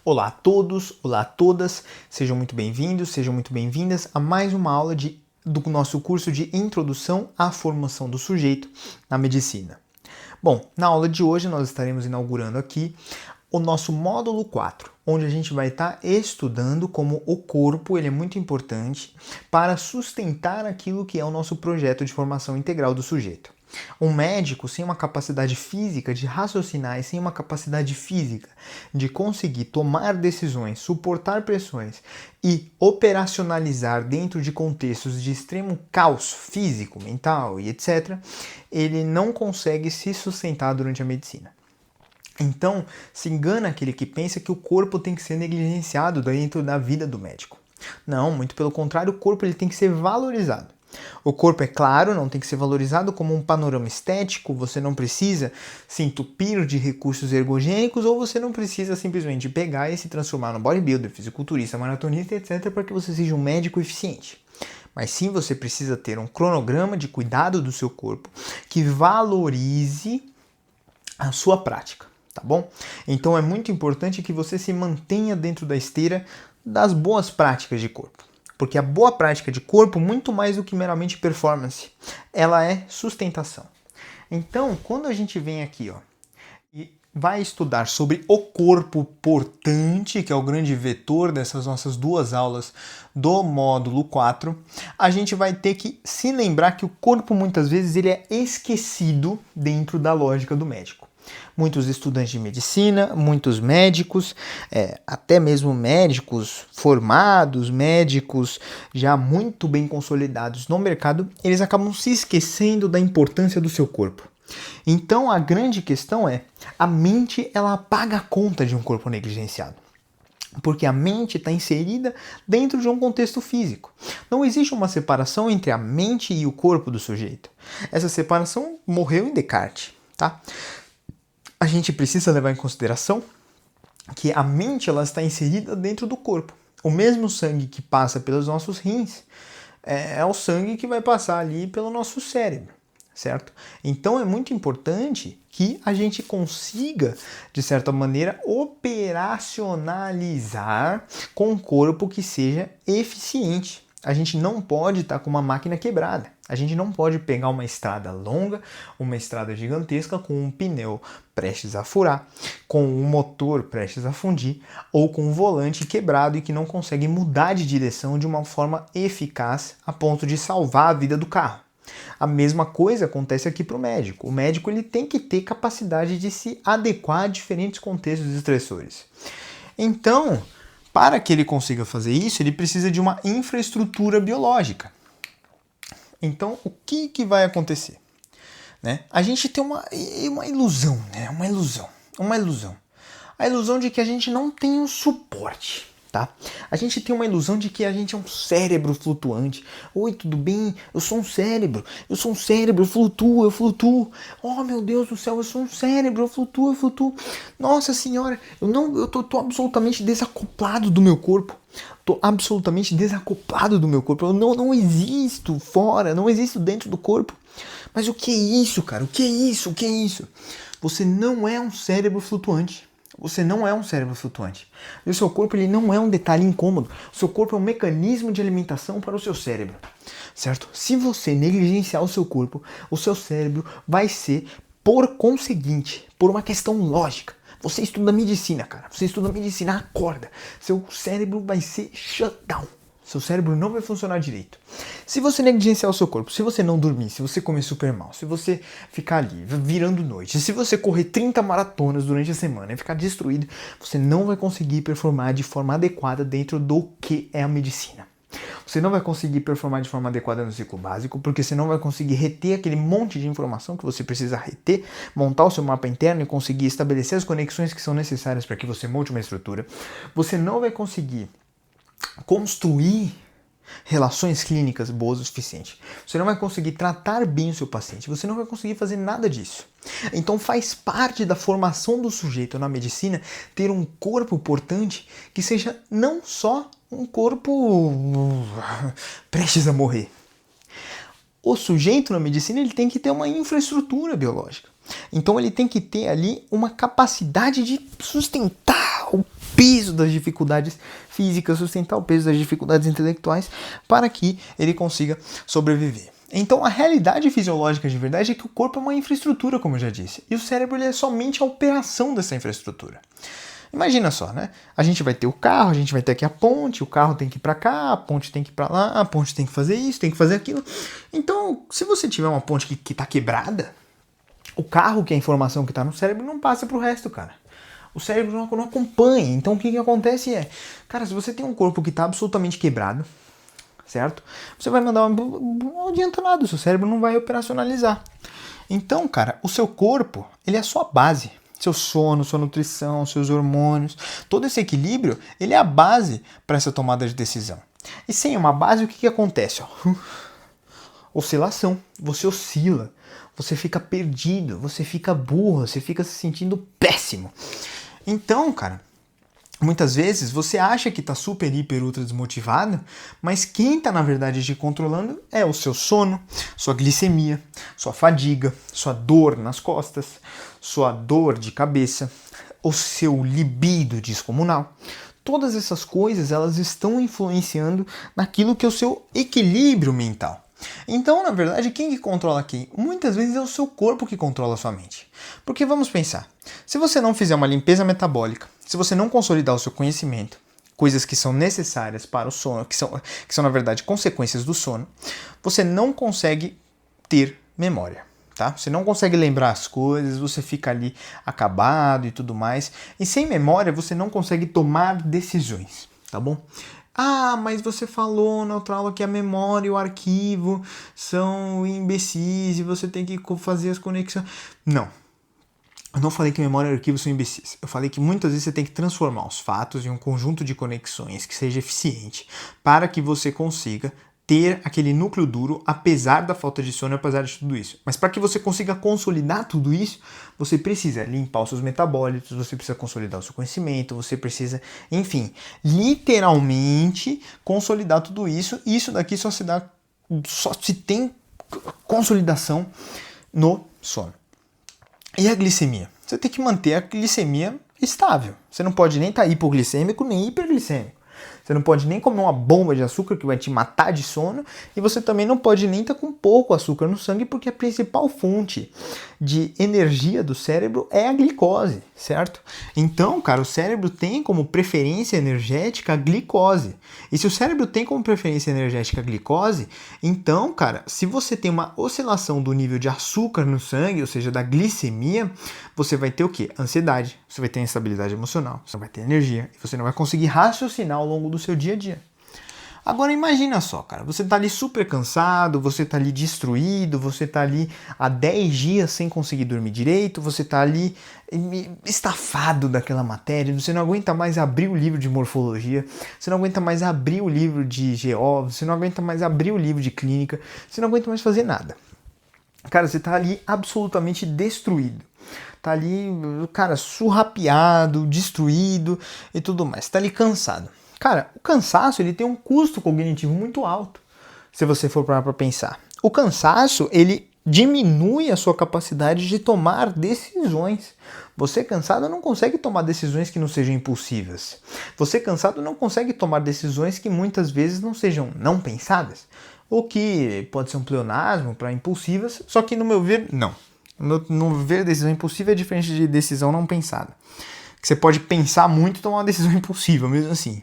Olá a todos, olá a todas, sejam muito bem-vindos, sejam muito bem-vindas a mais uma aula do nosso curso de Introdução à Formação do Sujeito na Medicina. Bom, na aula de hoje nós estaremos inaugurando aqui o nosso módulo 4, onde a gente vai estar estudando como o corpo ele é muito importante para sustentar aquilo que é o nosso projeto de formação integral do sujeito. Um médico sem uma capacidade física de raciocinar e sem uma capacidade física de conseguir tomar decisões, suportar pressões e operacionalizar dentro de contextos de extremo caos físico, mental e etc., ele não consegue se sustentar durante a medicina. Então, se engana aquele que pensa que o corpo tem que ser negligenciado dentro da vida do médico. Não, muito pelo contrário, o corpo ele tem que ser valorizado. O corpo, é claro, não tem que ser valorizado como um panorama estético, você não precisa se entupir de recursos ergogênicos ou você não precisa simplesmente pegar e se transformar no bodybuilder, fisiculturista, maratonista, etc. para que você seja um médico eficiente. Mas sim, você precisa ter um cronograma de cuidado do seu corpo que valorize a sua prática, tá bom? Então é muito importante que você se mantenha dentro da esteira das boas práticas de corpo. Porque a boa prática de corpo, muito mais do que meramente performance, ela é sustentação. Então, quando a gente vem aqui, e vai estudar sobre o corpo portante, que é o grande vetor dessas nossas duas aulas do módulo 4, a gente vai ter que se lembrar que o corpo, muitas vezes, ele é esquecido dentro da lógica do médico. Muitos estudantes de medicina, muitos médicos, até mesmo médicos formados, médicos já muito bem consolidados no mercado, eles acabam se esquecendo da importância do seu corpo. Então a grande questão é, a mente ela paga a conta de um corpo negligenciado. Porque a mente está inserida dentro de um contexto físico. Não existe uma separação entre a mente e o corpo do sujeito. Essa separação morreu em Descartes, tá? A gente precisa levar em consideração que a mente ela está inserida dentro do corpo. O mesmo sangue que passa pelos nossos rins é o sangue que vai passar ali pelo nosso cérebro, certo? Então é muito importante que a gente consiga, de certa maneira, operacionalizar com um corpo que seja eficiente. A gente não pode estar com uma máquina quebrada. A gente não pode pegar uma estrada longa, uma estrada gigantesca com um pneu prestes a furar, com um motor prestes a fundir ou com um volante quebrado e que não consegue mudar de direção de uma forma eficaz a ponto de salvar a vida do carro. A mesma coisa acontece aqui para o médico. O médico ele tem que ter capacidade de se adequar a diferentes contextos estressores. Então, para que ele consiga fazer isso, ele precisa de uma infraestrutura biológica. Então, o que vai acontecer? Né? A gente tem uma ilusão, né? Uma ilusão. A ilusão de que a gente não tem um suporte. Tá? A gente tem uma ilusão de que a gente é um cérebro flutuante. Oi, tudo bem? Eu sou um cérebro, eu flutuo. Oh, meu Deus do céu, eu sou um cérebro, eu flutuo. Nossa senhora, eu tô absolutamente desacoplado do meu corpo. Eu não existo fora, não existo dentro do corpo. Mas o que é isso, cara? O que é isso? Você não é um cérebro flutuante. E o seu corpo ele não é um detalhe incômodo. O seu corpo é um mecanismo de alimentação para o seu cérebro, certo? Se você negligenciar o seu cérebro vai ser, por conseguinte, por uma questão lógica. Você estuda medicina, cara. Acorda. Seu cérebro vai ser shutdown. Seu cérebro não vai funcionar direito. Se você negligenciar o seu corpo, se você não dormir, se você comer super mal, se você ficar ali virando noite, se você correr 30 maratonas durante a semana e ficar destruído, você não vai conseguir performar de forma adequada dentro do que é a medicina. Você não vai conseguir performar de forma adequada no ciclo básico, porque você não vai conseguir reter aquele monte de informação que você precisa reter, montar o seu mapa interno e conseguir estabelecer as conexões que são necessárias para que você monte uma estrutura. Você não vai conseguir construir relações clínicas boas o suficiente. Você não vai conseguir tratar bem o seu paciente, você não vai conseguir fazer nada disso. Então faz parte da formação do sujeito na medicina ter um corpo portante que seja não só um corpo prestes a morrer. O sujeito na medicina ele tem que ter uma infraestrutura biológica. Então ele tem que ter ali uma capacidade de sustentar o peso das dificuldades físicas, sustentar o peso das dificuldades intelectuais para que ele consiga sobreviver. Então a realidade fisiológica de verdade é que o corpo é uma infraestrutura, como eu já disse, e o cérebro ele é somente a operação dessa infraestrutura. Imagina só, né? A gente vai ter o carro, a gente vai ter aqui a ponte, o carro tem que ir para cá, a ponte tem que ir para lá, a ponte tem que fazer isso, tem que fazer aquilo. Então, se você tiver uma ponte que tá quebrada, o carro, que é a informação que tá no cérebro, não passa pro resto, cara. O cérebro não acompanha. Então, o que acontece é, cara, se você tem um corpo que tá absolutamente quebrado, certo? Você vai mandar não adianta nada, o seu cérebro não vai operacionalizar. Então, cara, o seu corpo, ele é a sua base. Seu sono, sua nutrição, seus hormônios, todo esse equilíbrio, ele é a base para essa tomada de decisão. E sem uma base, o que acontece? Oscilação. Você oscila, você fica perdido, você fica burro, você fica se sentindo péssimo. Então, cara, muitas vezes você acha que está super, hiper, ultra desmotivado, mas quem está na verdade te controlando é o seu sono, sua glicemia, sua fadiga, sua dor nas costas, sua dor de cabeça, o seu libido descomunal. Todas essas coisas elas estão influenciando naquilo que é o seu equilíbrio mental. Então, na verdade, quem que controla quem? Muitas vezes é o seu corpo que controla a sua mente. Porque vamos pensar, se você não fizer uma limpeza metabólica, se você não consolidar o seu conhecimento, coisas que são necessárias para o sono, que são na verdade consequências do sono, você não consegue ter memória, tá? Você não consegue lembrar as coisas, você fica ali acabado e tudo mais. E sem memória você não consegue tomar decisões, tá bom? Ah, mas você falou na outra aula que a memória e o arquivo são imbecis e você tem que fazer as conexões. Não. Eu não falei que memória e arquivo são imbecis. Eu falei que muitas vezes você tem que transformar os fatos em um conjunto de conexões que seja eficiente para que você consiga ter aquele núcleo duro, apesar da falta de sono, apesar de tudo isso. Mas para que você consiga consolidar tudo isso, você precisa limpar os seus metabólitos, você precisa consolidar o seu conhecimento, você precisa, enfim, literalmente consolidar tudo isso. E isso daqui só se tem consolidação no sono. E a glicemia? Você tem que manter a glicemia estável. Você não pode nem estar hipoglicêmico nem hiperglicêmico. Você não pode nem comer uma bomba de açúcar que vai te matar de sono, e você também não pode nem estar com pouco açúcar no sangue, porque a principal fonte de energia do cérebro é a glicose, certo? Então, cara, o cérebro tem como preferência energética a glicose. E se o cérebro tem como preferência energética a glicose, então, cara, se você tem uma oscilação do nível de açúcar no sangue, ou seja, da glicemia, você vai ter o quê? Ansiedade, você vai ter instabilidade emocional, você vai ter energia, e você não vai conseguir raciocinar ao longo do seu dia a dia. Agora imagina só, cara, você tá ali super cansado, você tá ali destruído, você tá ali há 10 dias sem conseguir dormir direito, você tá ali estafado daquela matéria, você não aguenta mais abrir o livro de morfologia, você não aguenta mais abrir o livro de GO, você não aguenta mais abrir o livro de clínica, você não aguenta mais fazer nada. Cara, você tá ali absolutamente destruído. Tá ali, cara, surrapiado, destruído e tudo mais. Tá ali cansado. Cara, o cansaço ele tem um custo cognitivo muito alto, se você for parar para pensar. O cansaço, ele diminui a sua capacidade de tomar decisões. Você cansado não consegue tomar decisões que não sejam impulsivas. Você cansado não consegue tomar decisões que muitas vezes não sejam não pensadas. O que pode ser um pleonasmo para impulsivas, só que no meu ver, não. No meu ver, decisão impulsiva é diferente de decisão não pensada. Você pode pensar muito e tomar uma decisão impulsiva, mesmo assim.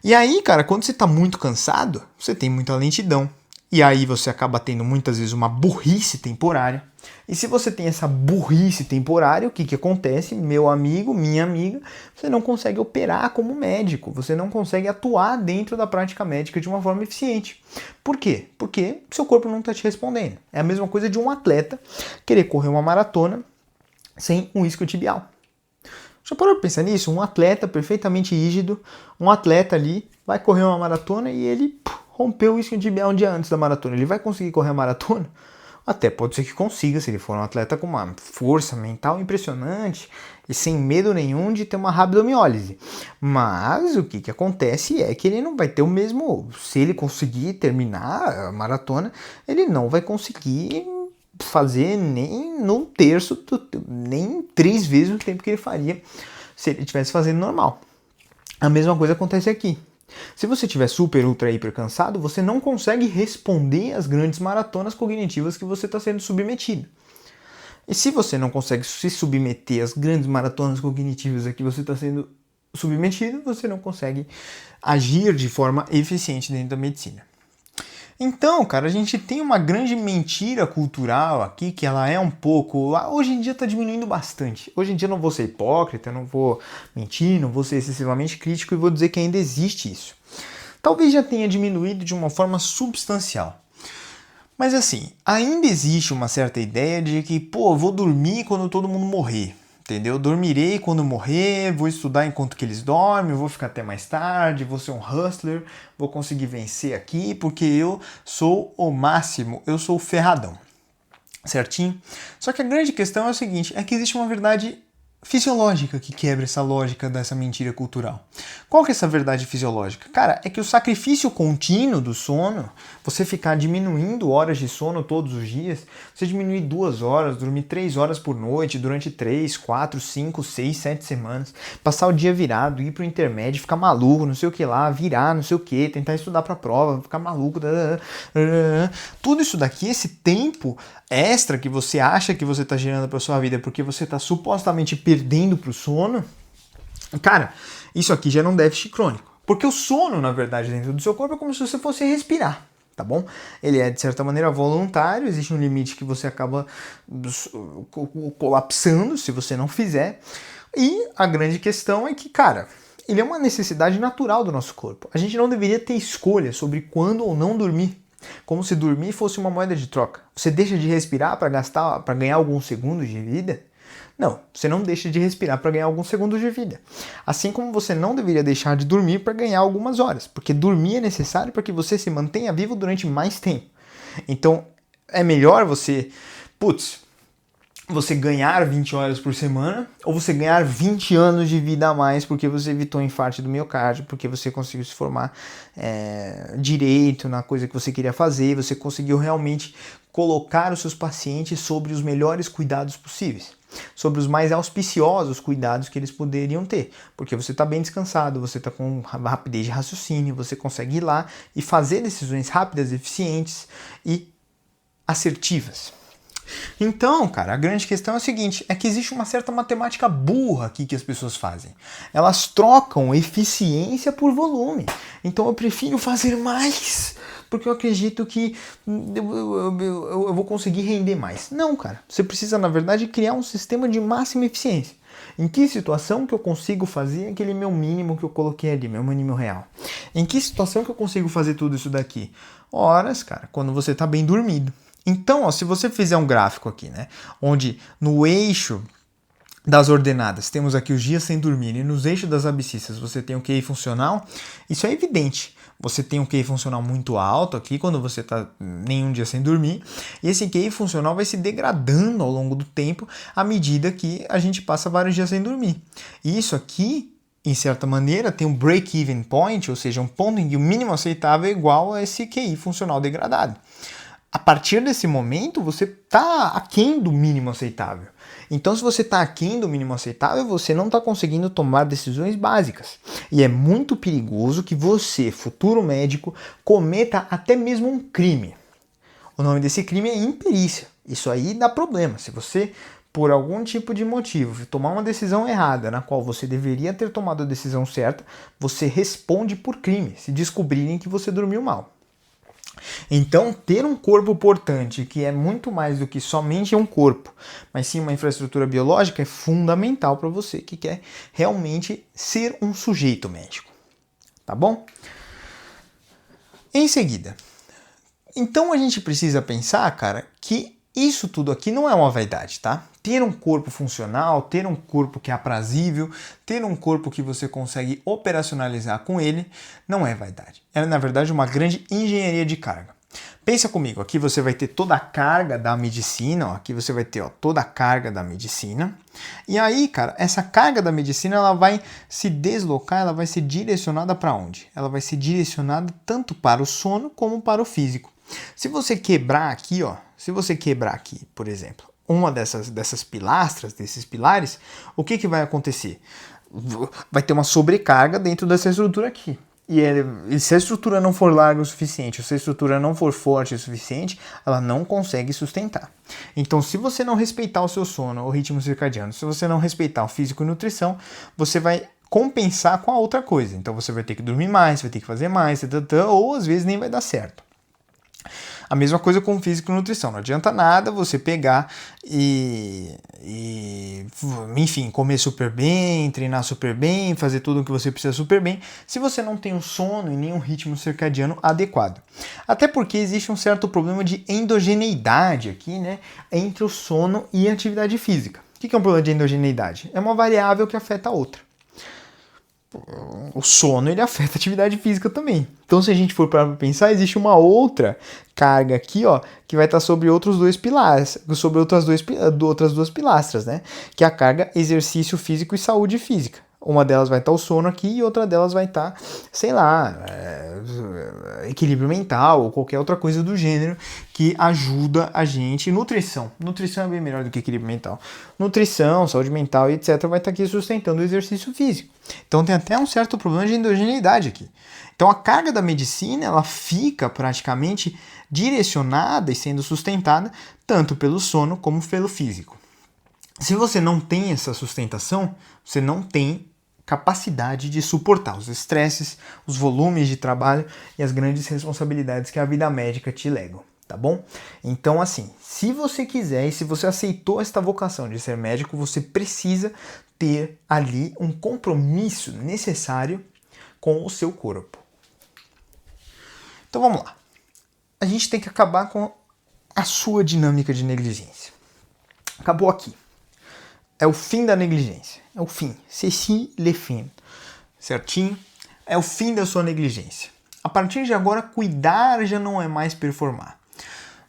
E aí, cara, quando você tá muito cansado, você tem muita lentidão. E aí você acaba tendo muitas vezes uma burrice temporária. E se você tem essa burrice temporária, o que acontece? Meu amigo, minha amiga, você não consegue operar como médico. Você não consegue atuar dentro da prática médica de uma forma eficiente. Por quê? Porque seu corpo não está te respondendo. É a mesma coisa de um atleta querer correr uma maratona sem um isquiotibial. Já parou pra pensar nisso? Um atleta perfeitamente rígido, um atleta ali, vai correr uma maratona e ele rompeu o isquiotibial um dia antes da maratona. Ele vai conseguir correr a maratona? Até pode ser que consiga, se ele for um atleta com uma força mental impressionante e sem medo nenhum de ter uma rabdomiólise. Mas o que acontece é que ele não vai ter o mesmo... Se ele conseguir terminar a maratona, ele não vai conseguir fazer nem num terço, nem 3 vezes o tempo que ele faria se ele estivesse fazendo normal. A mesma coisa acontece aqui. Se você estiver super, ultra, hiper cansado, você não consegue responder às grandes maratonas cognitivas que você está sendo submetido. E se você não consegue se submeter às grandes maratonas cognitivas a que você está sendo submetido, você não consegue agir de forma eficiente dentro da medicina. Então, cara, a gente tem uma grande mentira cultural aqui, que ela é um pouco... Hoje em dia está diminuindo bastante. Hoje em dia eu não vou ser hipócrita, não vou mentir, não vou ser excessivamente crítico e vou dizer que ainda existe isso. Talvez já tenha diminuído de uma forma substancial. Mas assim, ainda existe uma certa ideia de que, pô, vou dormir quando todo mundo morrer. Entendeu? Dormirei quando morrer, vou estudar enquanto que eles dormem, vou ficar até mais tarde, vou ser um hustler, vou conseguir vencer aqui, porque eu sou o máximo, eu sou o ferradão. Certinho? Só que a grande questão é o seguinte, é que existe uma verdade fisiológica que quebra essa lógica dessa mentira cultural. Qual que é essa verdade fisiológica? Cara, é que o sacrifício contínuo do sono, você ficar diminuindo horas de sono todos os dias, você diminuir 2 horas, dormir 3 horas por noite durante 3, 4, 5, 6, 7 semanas, passar o dia virado, ir pro intermédio, ficar maluco, não sei o que lá, virar, não sei o que, tentar estudar pra prova, ficar maluco, tudo isso daqui, esse tempo extra que você acha que você está gerando para sua vida porque você está supostamente perdendo para o sono, cara, isso aqui já é um déficit crônico. Porque o sono, na verdade, dentro do seu corpo é como se você fosse respirar, tá bom? Ele é, de certa maneira, voluntário, existe um limite que você acaba colapsando se você não fizer. E a grande questão é que, cara, ele é uma necessidade natural do nosso corpo. A gente não deveria ter escolha sobre quando ou não dormir. Como se dormir fosse uma moeda de troca. Você deixa de respirar para ganhar alguns segundos de vida? Não, você não deixa de respirar para ganhar alguns segundos de vida. Assim como você não deveria deixar de dormir para ganhar algumas horas, porque dormir é necessário para que você se mantenha vivo durante mais tempo. Então, é melhor você ganhar 20 horas por semana ou você ganhar 20 anos de vida a mais porque você evitou o infarto do miocárdio, porque você conseguiu se formar direito na coisa que você queria fazer, você conseguiu realmente colocar os seus pacientes sobre os melhores cuidados possíveis, sobre os mais auspiciosos cuidados que eles poderiam ter, porque você está bem descansado, você está com rapidez de raciocínio, você consegue ir lá e fazer decisões rápidas, eficientes e assertivas. Então, cara, a grande questão é a seguinte, é que existe uma certa matemática burra aqui que as pessoas fazem. Elas trocam eficiência por volume. Então eu prefiro fazer mais, porque eu acredito que eu vou conseguir render mais. Não, cara, você precisa, na verdade, criar um sistema de máxima eficiência. Em que situação que eu consigo fazer aquele meu mínimo que eu coloquei ali, meu mínimo real? Em que situação que eu consigo fazer tudo isso daqui? Horas, cara, quando você está bem dormido. Então, ó, se você fizer um gráfico aqui, né, onde no eixo das ordenadas temos aqui os dias sem dormir e nos eixos das abscissas você tem o QI funcional, isso é evidente. Você tem um QI funcional muito alto aqui quando você está nenhum dia sem dormir, e esse QI funcional vai se degradando ao longo do tempo à medida que a gente passa vários dias sem dormir. E isso aqui, em certa maneira, tem um break-even point, ou seja, um ponto em que o mínimo aceitável é igual a esse QI funcional degradado. A partir desse momento, você está aquém do mínimo aceitável. Então, se você está aquém do mínimo aceitável, você não está conseguindo tomar decisões básicas. E é muito perigoso que você, futuro médico, cometa até mesmo um crime. O nome desse crime é imperícia. Isso aí dá problema. Se você, por algum tipo de motivo, tomar uma decisão errada, na qual você deveria ter tomado a decisão certa, você responde por crime, se descobrirem que você dormiu mal. Então, ter um corpo portante, que é muito mais do que somente um corpo, mas sim uma infraestrutura biológica, é fundamental para você que quer realmente ser um sujeito médico. Tá bom? Em seguida, então a gente precisa pensar, cara, que isso tudo aqui não é uma vaidade, tá? Ter um corpo funcional, ter um corpo que é aprazível, ter um corpo que você consegue operacionalizar com ele, não é vaidade. É, na verdade, uma grande engenharia de carga. Pensa comigo, aqui você vai ter toda a carga da medicina, ó, aqui você vai ter toda a carga da medicina. E aí, cara, essa carga da medicina ela vai se deslocar, ela vai ser direcionada para onde? Ela vai ser direcionada tanto para o sono como para o físico. Se você quebrar aqui, ó, por exemplo, uma dessas pilastras, desses pilares, o que vai acontecer? vai ter uma sobrecarga dentro dessa estrutura aqui. E se a estrutura não for larga o suficiente, ou se a estrutura não for forte o suficiente, ela não consegue sustentar. Então, se você não respeitar o seu sono, o ritmo circadiano, se você não respeitar o físico e nutrição, você vai compensar com a outra coisa. Então, você vai ter que dormir mais, vai ter que fazer mais, ou às vezes nem vai dar certo. A mesma coisa com físico e nutrição. Não adianta nada você pegar enfim, comer super bem, treinar super bem, fazer tudo o que você precisa super bem, se você não tem um sono e nem um ritmo circadiano adequado. Até porque existe um certo problema de endogeneidade aqui, né, entre o sono e a atividade física. O que é um problema de endogeneidade? É uma variável que afeta a outra. O sono, ele afeta a atividade física também. Então, se a gente for para pensar, existe uma outra carga aqui, ó, que vai estar sobre outros dois pilares, sobre outras duas pilastras, né? Que é a carga exercício físico e saúde física. Uma delas vai estar o sono aqui e outra delas vai estar, sei lá, equilíbrio mental ou qualquer outra coisa do gênero que ajuda a gente. Nutrição. Nutrição é bem melhor do que equilíbrio mental. Nutrição, saúde mental e etc. vai estar aqui sustentando o exercício físico. Então tem até um certo problema de endogeneidade aqui. Então a carga da medicina, ela fica praticamente direcionada e sendo sustentada tanto pelo sono como pelo físico. Se você não tem essa sustentação, você não tem capacidade de suportar os estresses, os volumes de trabalho e as grandes responsabilidades que a vida médica te legam, tá bom? Então, assim, se você quiser e se você aceitou esta vocação de ser médico, você precisa ter ali um compromisso necessário com o seu corpo. Então, vamos lá. A gente tem que acabar com a sua dinâmica de negligência. Acabou aqui. É o fim da negligência. É o fim. Ceci le fin. Certinho? É o fim da sua negligência. A partir de agora, cuidar já não é mais performar.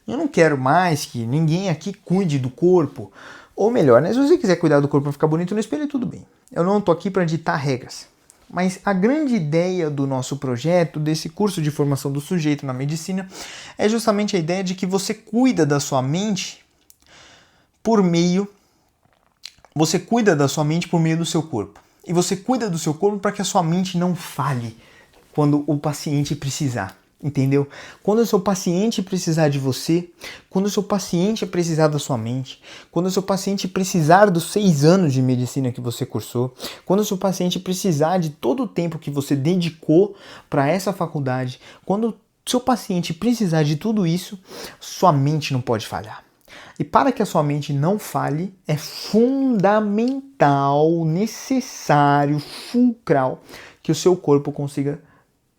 Eu não quero mais que ninguém aqui cuide do corpo. Ou melhor, né? Se você quiser cuidar do corpo para ficar bonito no espelho, tudo bem. Eu não estou aqui para ditar regras. Mas a grande ideia do nosso projeto, desse curso de formação do sujeito na medicina, é justamente a ideia de que você cuida da sua mente por meio do seu corpo. E você cuida do seu corpo para que a sua mente não falhe quando o paciente precisar. Entendeu? Quando o seu paciente precisar de você, quando o seu paciente precisar da sua mente, quando o seu paciente precisar dos 6 anos de medicina que você cursou, quando o seu paciente precisar de todo o tempo que você dedicou para essa faculdade, quando o seu paciente precisar de tudo isso, sua mente não pode falhar. E para que a sua mente não falhe, é fundamental, necessário, fulcral, que o seu corpo consiga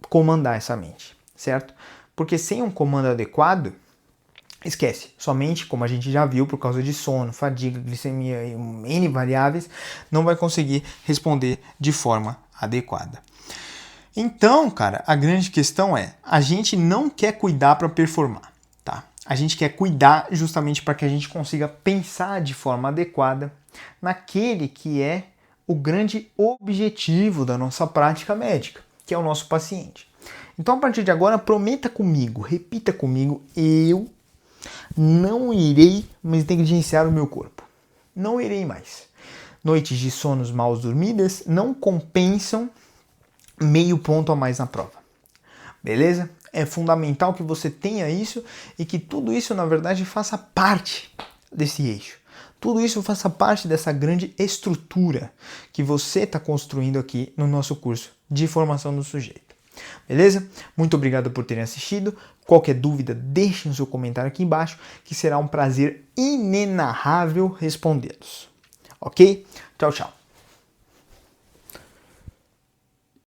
comandar essa mente, certo? Porque sem um comando adequado, esquece, sua mente, como a gente já viu, por causa de sono, fadiga, glicemia e N variáveis, não vai conseguir responder de forma adequada. Então, cara, a grande questão é, a gente não quer cuidar para performar, tá? A gente quer cuidar justamente para que a gente consiga pensar de forma adequada naquele que é o grande objetivo da nossa prática médica, que é o nosso paciente. Então, a partir de agora, prometa comigo, repita comigo, eu não irei mais negligenciar o meu corpo. Não irei mais. Noites de sonos mal dormidas não compensam meio ponto a mais na prova. Beleza? É fundamental que você tenha isso e que tudo isso, na verdade, faça parte desse eixo. Tudo isso faça parte dessa grande estrutura que você está construindo aqui no nosso curso de formação do sujeito. Beleza? Muito obrigado por terem assistido. Qualquer dúvida, deixem o seu comentário aqui embaixo, que será um prazer inenarrável respondê-los. Ok? Tchau, tchau.